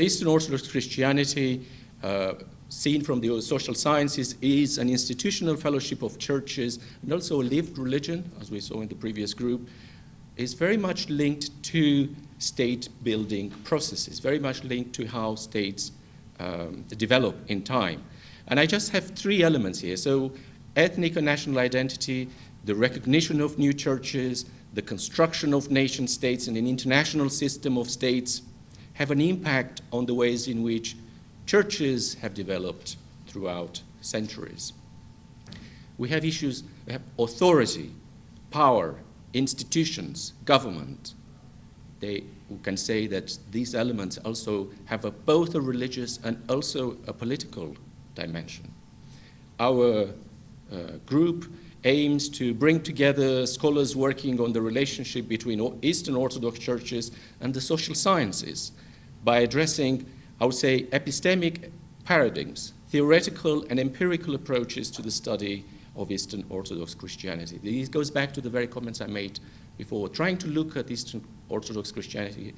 Eastern Orthodox Christianity, seen from the social sciences, is an institutional fellowship of churches and also a lived religion, as we saw in the previous group, is very much linked to state-building processes, very much linked to how states develop in time. And I just have three elements here. So ethnic and national identity, the recognition of new churches, the construction of nation states and an international system of states have an impact on the ways in which churches have developed throughout centuries. We have issues, we have authority, power, institutions, government. We can say that these elements also have both a religious and also a political dimension. Our group aims to bring together scholars working on the relationship between Eastern Orthodox churches and the social sciences by addressing, I would say, epistemic paradigms, theoretical and empirical approaches to the study of Eastern Orthodox Christianity. This goes back to the very comments I made before, trying to look at Eastern Orthodox Christianity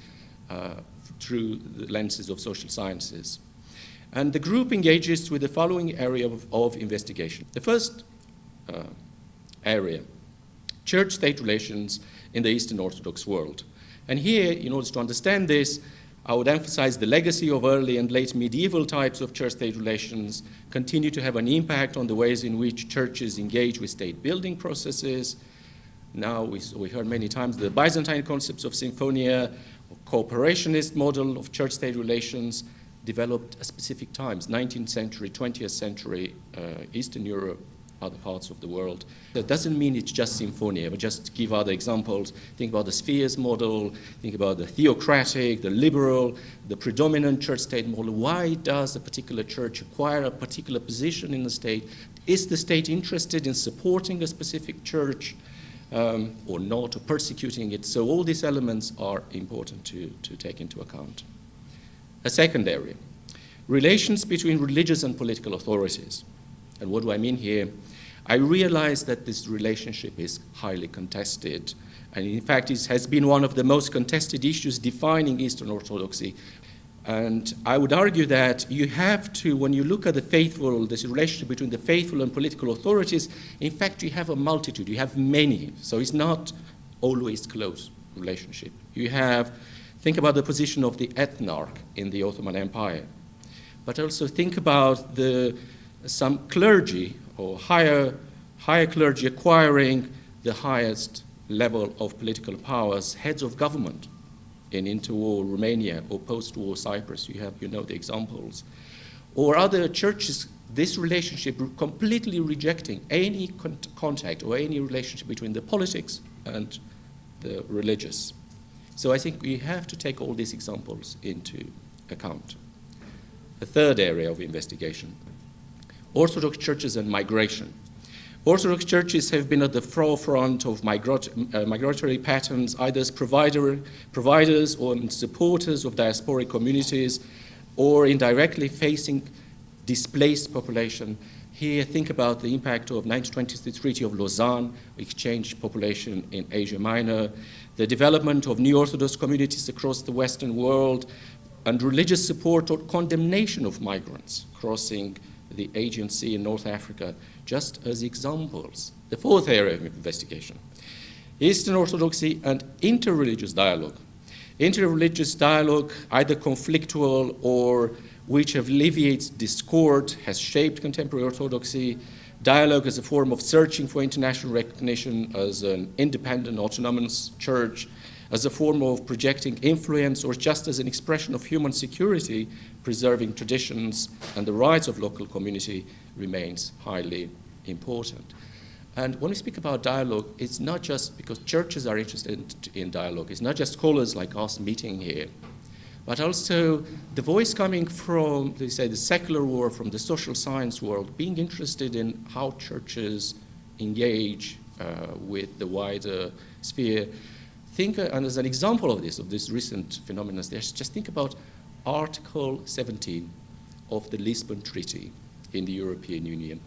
through the lenses of social sciences. And the group engages with the following area of investigation. The first area, church-state relations in the Eastern Orthodox world. And here, in order to understand this, I would emphasize the legacy of early and late medieval types of church-state relations continue to have an impact on the ways in which churches engage with state-building processes. Now, we heard many times the Byzantine concepts of symphonia, or cooperationist model of church-state relations developed at specific times, 19th century, 20th century, Eastern Europe, other parts of the world. That doesn't mean it's just symphonia, but just to give other examples, think about the spheres model, think about the theocratic, the liberal, the predominant church-state model. Why does a particular church acquire a particular position in the state? Is the state interested in supporting a specific church or not, or persecuting it? So all these elements are important to take into account. A second area, relations between religious and political authorities. And what do I mean here? I realize that this relationship is highly contested, and in fact it has been one of the most contested issues defining Eastern Orthodoxy. And I would argue that you have to, when you look at the faithful, this relationship between the faithful and political authorities, in fact you have a multitude, you have many, so it's not always close relationship. You have, think about the position of the ethnarch in the Ottoman Empire, but also think about some clergy or higher clergy acquiring the highest level of political powers, heads of government in interwar Romania or post-war Cyprus. You know the examples. Or other churches, this relationship completely rejecting any contact or any relationship between the politics and the religious. So I think we have to take all these examples into account. A third area of investigation, Orthodox churches and migration. Orthodox churches have been at the forefront of migratory patterns, either as providers or supporters of diasporic communities, or indirectly facing displaced population. Here, think about the impact of 1923 Treaty of Lausanne, which exchanged population in Asia Minor, the development of new Orthodox communities across the Western world, and religious support or condemnation of migrants crossing the Aegean Sea in North Africa, just as examples. The fourth area of investigation, Eastern Orthodoxy and interreligious dialogue. Interreligious dialogue, either conflictual or which alleviates discord, has shaped contemporary Orthodoxy. Dialogue as a form of searching for international recognition as an independent, autonomous church, as a form of projecting influence, or just as an expression of human security, preserving traditions and the rights of local community remains highly important. And when we speak about dialogue, it's not just because churches are interested in dialogue, it's not just scholars like us meeting here, but also the voice coming from, they say, the secular world, from the social science world, being interested in how churches engage with the wider sphere. Think, and as an example of this recent phenomenon, just think about Article 17 of the Lisbon Treaty in the European Union,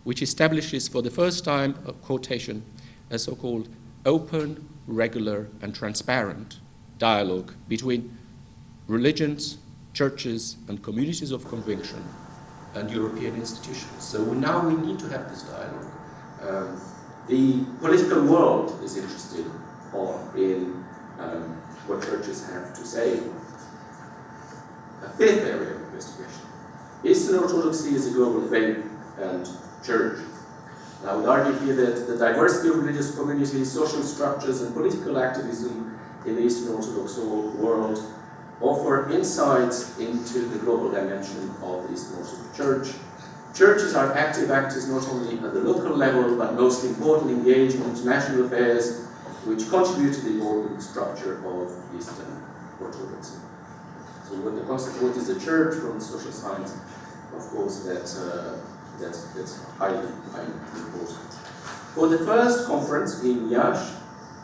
which establishes for the first time a quotation, a so-called open, regular, and transparent dialogue between religions, churches and communities of conviction and European institutions. So now we need to have this dialogue. The political world is interested in what churches have to say. A fifth area of investigation. Eastern Orthodoxy is a global faith and church. And I would argue here that the diversity of religious communities, social structures, and political activism in the Eastern Orthodox world offer insights into the global dimension of the Eastern Orthodox Church. Churches are active actors not only at the local level, but most importantly engage in international affairs, which contribute to the overall structure of Eastern Orthodoxy. So what is the church from social science? Of course, that's highly important. For the first conference in Iași,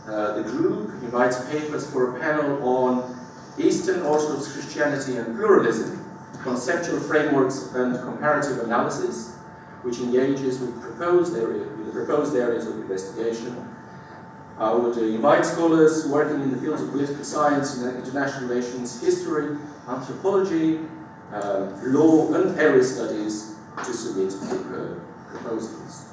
the group invites papers for a panel on Eastern Orthodox Christianity and pluralism, conceptual frameworks and comparative analysis, which engages with the proposed areas of investigation. I would invite scholars working in the fields of political science, international relations, history, anthropology, law, and area studies to submit paper proposals.